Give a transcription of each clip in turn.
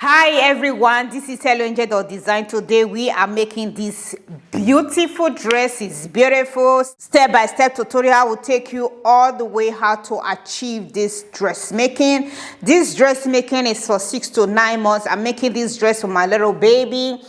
Hi everyone, this is Helloangel.design. Today we are making this beautiful dress. It's beautiful. Step-by-step tutorial will take you all the way how to achieve this dressmaking. This dressmaking is for 6 to 9 months. I'm making this dress for my little baby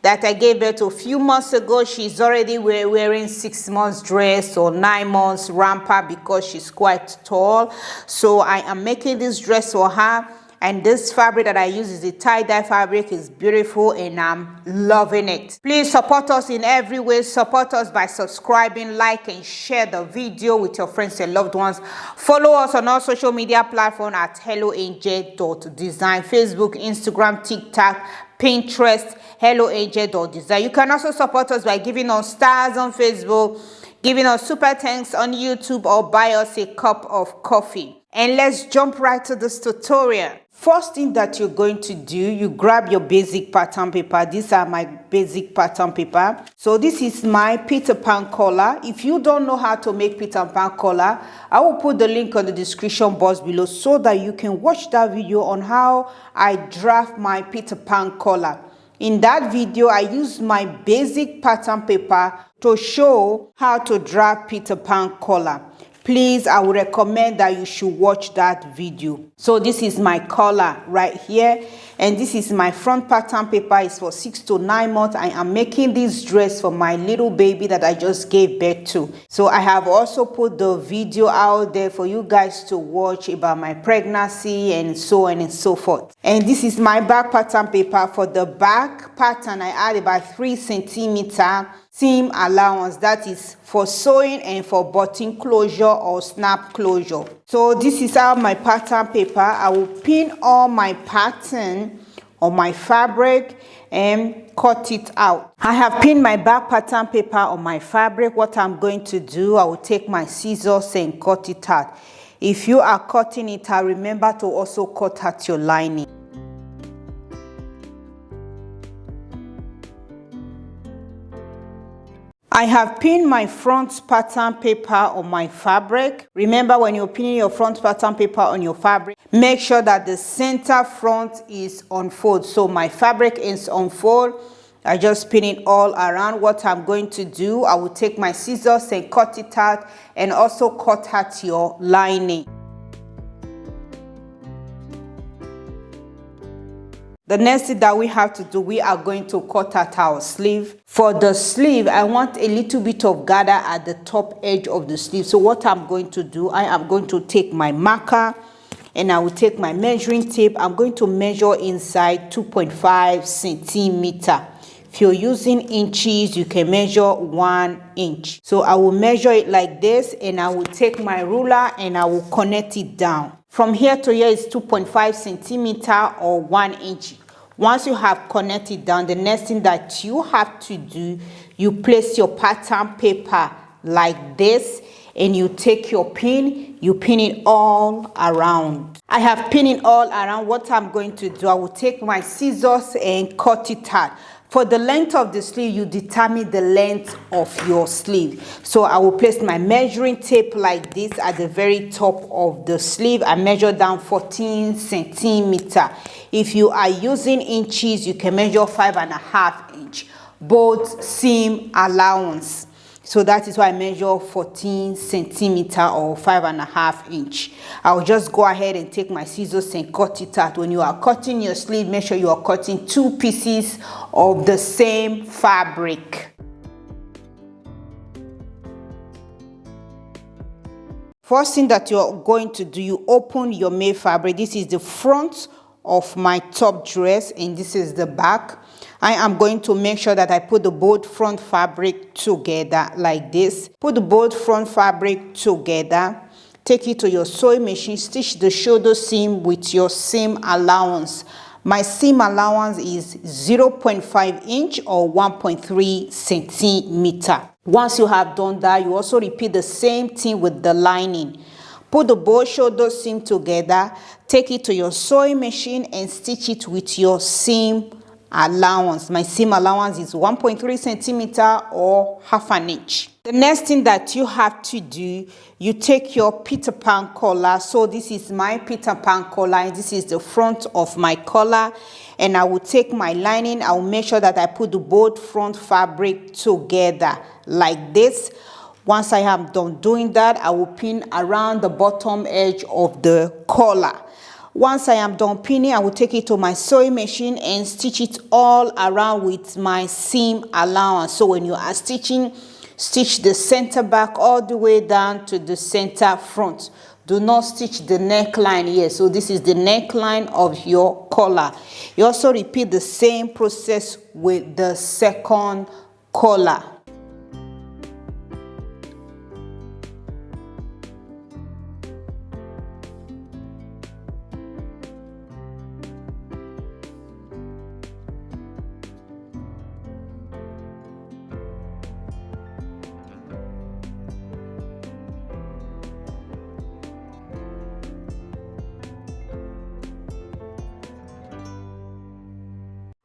that I gave birth to a few months ago. She's already wearing 6 months dress or 9 months romper because she's quite tall. So I am making this dress for her. And this fabric that I use is a tie-dye fabric. It's beautiful and I'm loving it. Please support us in every way. Support us by subscribing, like, and share the video with your friends and loved ones. Follow us on all social media platforms at Helloangel.design. Facebook, Instagram, TikTok, Pinterest, Helloangel.design. You can also support us by giving us stars on Facebook, giving us super thanks on YouTube, or buy us a cup of coffee. And let's jump right to this tutorial. First thing that you're going to do, you grab your basic pattern paper. These are my basic pattern paper. So this is my Peter Pan collar. If you don't know how to make Peter Pan collar, I will put the link on the description box below so that you can watch that video on how I draft my Peter Pan collar. In that video, I used my basic pattern paper to show how to draft Peter Pan collar. Please, I would recommend that you should watch that video. So this is my collar right here. And this is my front pattern paper. It's for 6 to 9 months. I am making this dress for my little baby that I just gave birth to. So I have also put the video out there for you guys to watch about my pregnancy and so on and so forth. And this is my back pattern paper. For the back pattern, I add about 3 centimeter seam allowance. That is for sewing and for button closure or snap closure. So this is how my pattern paper. I will pin all my pattern on my fabric and cut it out. I have pinned my back pattern paper on my fabric. What I'm going to do, I will take my scissors and cut it out. If you are cutting it out, remember to also cut out your lining. I have pinned my front pattern paper on my fabric. Remember, when you're pinning your front pattern paper on your fabric, make sure that the center front is unfold. So my fabric is unfold. I just pin it all around. What I'm going to do, I will take my scissors and cut it out and also cut out your lining. The next thing that we have to do, we are going to cut out our sleeve. For the sleeve, I want a little bit of gather at the top edge of the sleeve. So what I'm going to do, I am going to take my marker and I will take my measuring tape. I'm going to measure inside 2.5 centimeter. If you're using inches, you can measure 1 inch. So I will measure it like this and I will take my ruler and I will connect it down. From here to here is 2.5 centimeter or 1 inch. Once you have connected down, the next thing that you have to do, you place your pattern paper like this and you take your pin, you pin it all around. I have pinned it all around. What I'm going to do, I will take my scissors and cut it out. For the length of the sleeve, you determine the length of your sleeve. So I will place my measuring tape like this at the very top of the sleeve. I measure down 14 centimeter. If you are using inches, you can measure 5.5 inch. Both seam allowance. So that is why I measure 14 centimeter or 5.5 inch. I'll just go ahead and take my scissors and cut it out. When you are cutting your sleeve, make sure you are cutting 2 pieces of the same fabric. First thing that you're going to do, you open your made fabric. This is the front of my top dress and this is the back. I am going to make sure that I put the both front fabric together like this. Put the both front fabric together. Take it to your sewing machine. Stitch the shoulder seam with your seam allowance. My seam allowance is 0.5 inch or 1.3 centimeter. Once you have done that, you also repeat the same thing with the lining. Put the both shoulder seam together. Take it to your sewing machine and stitch it with your seam allowance. My seam allowance is 1.3 centimeter or half an inch. The next thing that you have to do, you take your Peter Pan collar. So this is my Peter Pan collar, and this is the front of my collar. And I will take my lining. I will make sure that I put the both front fabric together like this. Once I am done doing that, I will pin around the bottom edge of the collar. Once I am done pinning, I will take it to my sewing machine and stitch it all around with my seam allowance. So when you are stitching, stitch the center back all the way down to the center front. Do not stitch the neckline here. So this is the neckline of your collar. You also repeat the same process with the second collar.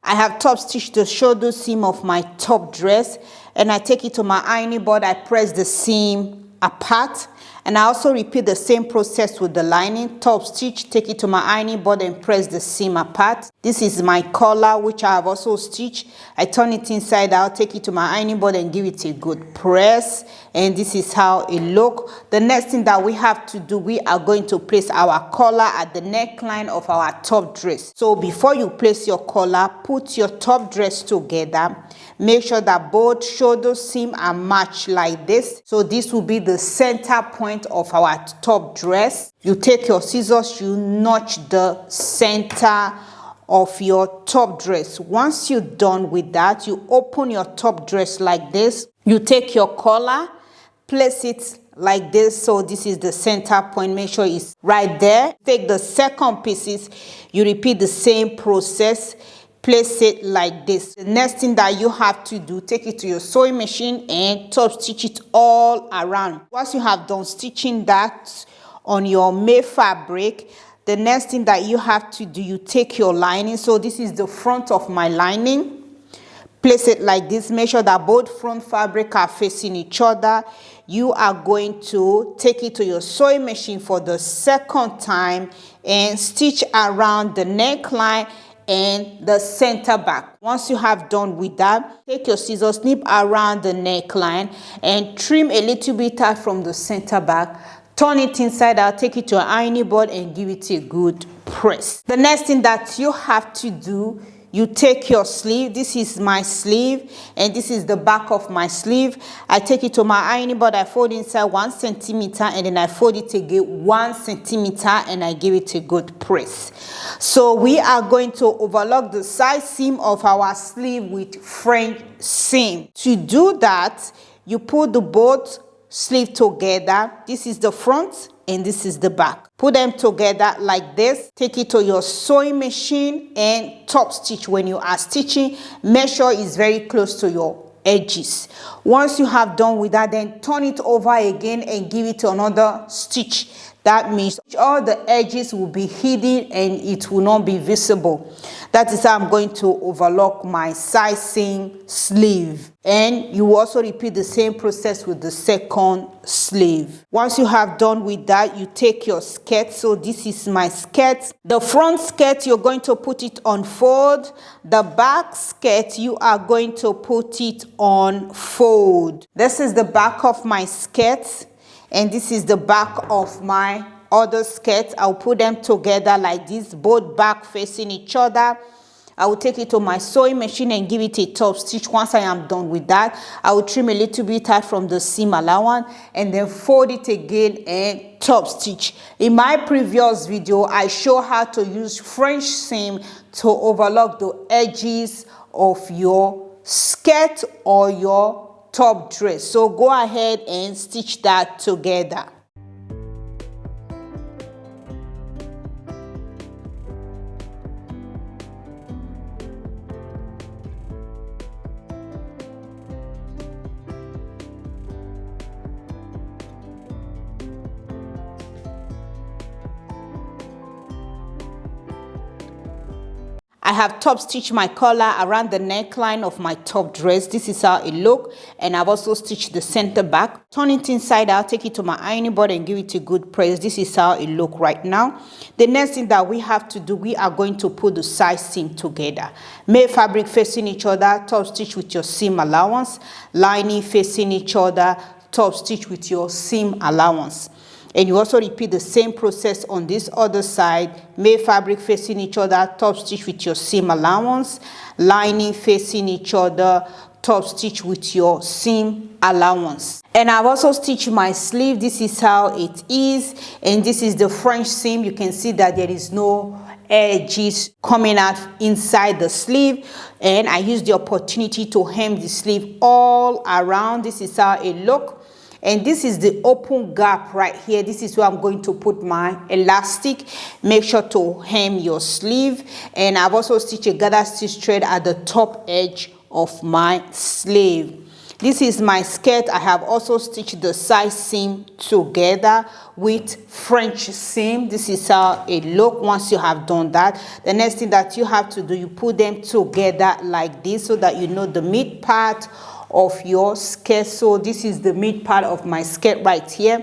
I have top stitched the shoulder seam of my top dress, and I take it to my ironing board. I press the seam apart, and I also repeat the same process with the lining. Top stitch, take it to my ironing board and press the seam apart. This is my collar, which I have also stitched. I turn it inside out, take it to my ironing board and give it a good press, and this is how it looks. The next thing that we have to do, we are going to place our collar at the neckline of our top dress. So before you place your collar, put your top dress together. Make sure that both shoulder seam are matched like this. So this will be the center point of our top dress. You take your scissors, you notch the center of your top dress. Once you're done with that, you open your top dress like this. You take your collar, place it like this. So this is the center point. Make sure it's right there. Take the second pieces. You repeat the same process. Place it like this. The next thing that you have to do, take it to your sewing machine and top stitch it all around. Once you have done stitching that on your made fabric, the next thing that you have to do, you take your lining. So this is the front of my lining. Place it like this. Make sure that both front fabric are facing each other. You are going to take it to your sewing machine for the second time and stitch around the neckline and the center back. Once you have done with that, take your scissors, snip around the neckline and trim a little bit out from the center back. Turn it inside out, take it to an ironing board and give it a good press. The next thing that you have to do, you take your sleeve. This is my sleeve and this is the back of my sleeve. I take it to my ironing board, I fold inside 1 centimeter and then I fold it again 1 centimeter and I give it a good press. So we are going to overlock the side seam of our sleeve with French seam. To do that, you put the both sleeve together. This is the front and this is the back. Put them together like this. Take it to your sewing machine and top stitch. When you are stitching, make sure it's very close to your edges. Once you have done with that, then turn it over again and give it another stitch. That means all the edges will be hidden and it will not be visible. That is how I'm going to overlock my side seam sleeve. And you also repeat the same process with the second sleeve. Once you have done with that, you take your skirt. So this is my skirt. The front skirt, you're going to put it on fold. The back skirt, you are going to put it on fold. This is the back of my skirt. And this is the back of my other skirt. I'll put them together like this, both back facing each other. I will take it to my sewing machine and give it a top stitch. Once I am done with that, I will trim a little bit out from the seam allowance and then fold it again and top stitch. In my previous video, I show how to use French seam to overlock the edges of your skirt or your top dress. So go ahead and stitch that together. I have top stitched my collar around the neckline of my top dress. This is how it looks. And I've also stitched the center back. Turn it inside out, take it to my ironing board and give it a good press. This is how it looks right now. The next thing that we have to do, we are going to put the side seam together. Make fabric facing each other, top stitch with your seam allowance. Lining facing each other, top stitch with your seam allowance. And you also repeat the same process on this other side. Make fabric facing each other, top stitch with your seam allowance. Lining facing each other, top stitch with your seam allowance. And I've also stitched my sleeve. This is how it is. And this is the French seam. You can see that there is no edges coming out inside the sleeve. And I use the opportunity to hem the sleeve all around. This is how it looks. And this is the open gap right here. This is where I'm going to put my elastic. Make sure to hem your sleeve. And I've also stitched a gather stitch thread at the top edge of my sleeve. This is my skirt. I have also stitched the side seam together with French seam. This is how it looks once you have done that. The next thing that you have to do, you put them together like this so that you know the mid part of your skirt. So this is the mid part of my skirt right here.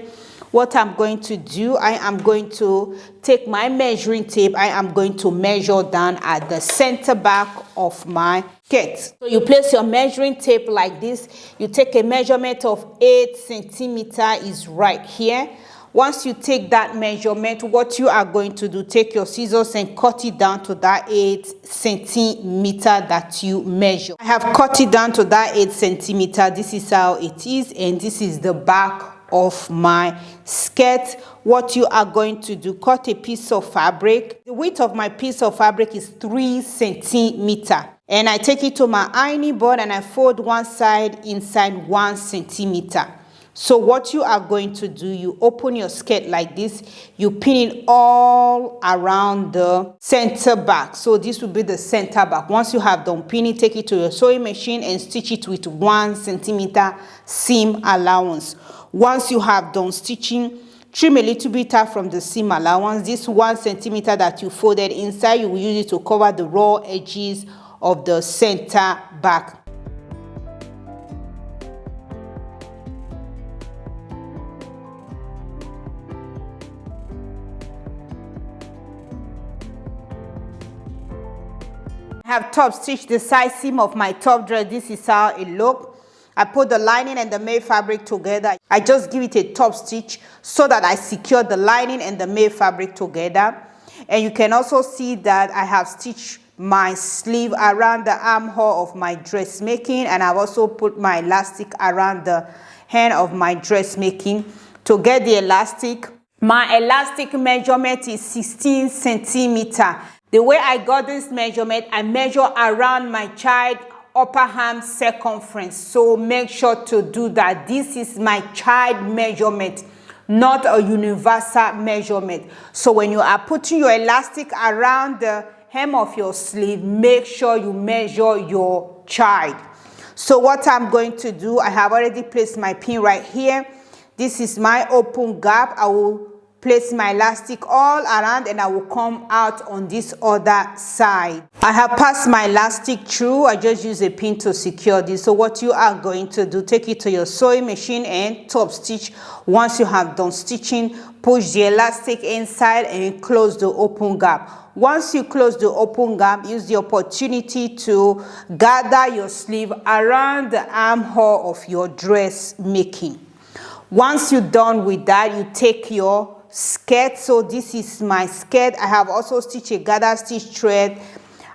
What I'm going to do, I am going to take my measuring tape. I am going to measure down at the center back of my skirt. So you place your measuring tape like this. You take a measurement of 8 centimeters is right here. Once you take that measurement, what you are going to do, take your scissors and cut it down to that 8 centimeters that you measure. I have cut it down to that 8 centimeters. This is how it is, and this is the back of my skirt. What you are going to do, cut a piece of fabric. The width of my piece of fabric is 3 centimeters. And I take it to my ironing board and I fold one side inside 1 centimeter. So what you are going to do, you open your skirt like this, you pin it all around the center back. So this will be the center back. Once you have done pinning, take it to your sewing machine and stitch it with 1 centimeter seam allowance. Once you have done stitching, trim a little bit out from the seam allowance. This 1 centimeter that you folded inside, you will use it to cover the raw edges of the center back. I have top stitched the side seam of my top dress. This is how it looks. I put the lining and the made fabric together. I just give it a top stitch so that I secure the lining and the made fabric together. And you can also see that I have stitched my sleeve around the armhole of my dressmaking, and I've also put my elastic around the hand of my dressmaking. To get the elastic, my elastic measurement is 16 centimeters. The way I got this measurement, I measure around my child upper arm circumference. So make sure to do that. This is my child measurement, not a universal measurement. So when you are putting your elastic around the hem of your sleeve, make sure you measure your child. So what I'm going to do, I have already placed my pin right here. This is my open gap. I will place my elastic all around and I will come out on this other side. I have passed my elastic through. I just use a pin to secure this. So what you are going to do, take it to your sewing machine and top stitch. Once you have done stitching, push the elastic inside and close the open gap. Once you close the open gap, use the opportunity to gather your sleeve around the armhole of your dressmaking. Once you're done with that, you take your skirt. So this is my skirt. I have also stitched a gather stitch thread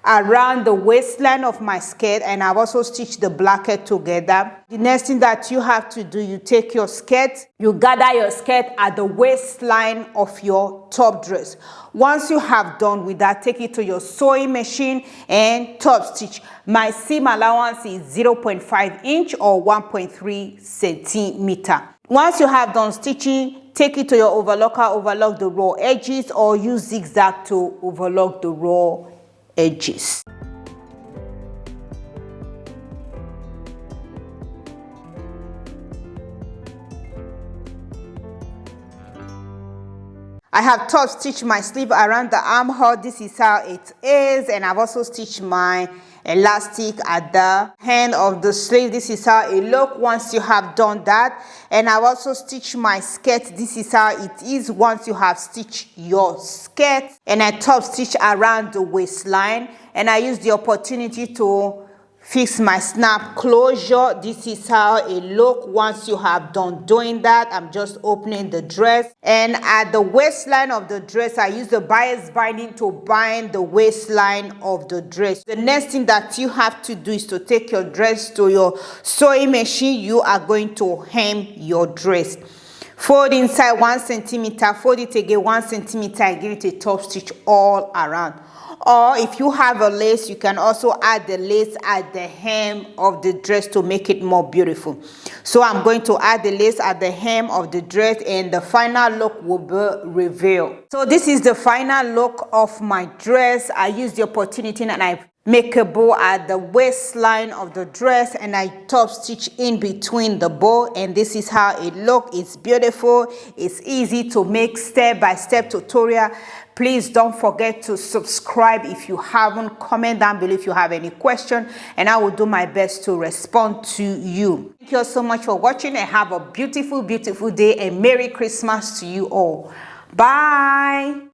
around the waistline of my skirt, and I've also stitched the blanket together. The next thing that you have to do, you take your skirt, you gather your skirt at the waistline of your top dress. Once you have done with that, take it to your sewing machine and top stitch. My seam allowance is 0.5 inch or 1.3 centimeter. Once you have done stitching, take it to your overlocker, overlock the raw edges, or use zigzag to overlock the raw edges. I have top stitched my sleeve around the armhole. This is how it is. And I've also stitched my elastic at the hand of the sleeve. This is how it looks once you have done that. And I've also stitched my skirt. This is how it is once you have stitched your skirt. And I top stitch around the waistline. And I use the opportunity to fix my snap closure. This is how it looks once you have done doing that. I'm just opening the dress, and at the waistline of the dress I use the bias binding to bind the waistline of the dress. The next thing that you have to do is to take your dress to your sewing machine. You are going to hem your dress. Fold inside 1 centimeter, fold it again 1 centimeter, and give it a top stitch all around. Or if you have a lace, you can also add the lace at the hem of the dress to make it more beautiful. So I'm going to add the lace at the hem of the dress, and the final look will be revealed. So this is the final look of my dress. I use the opportunity and I make a bow at the waistline of the dress, and I top stitch in between the bow, and this is how it looks. It's beautiful. It's easy to make, step-by-step tutorial. Please don't forget to subscribe if you haven't. Comment down below if you have any question, and I will do my best to respond to you. Thank you so much for watching, and have a beautiful, beautiful day, and Merry Christmas to you all. Bye.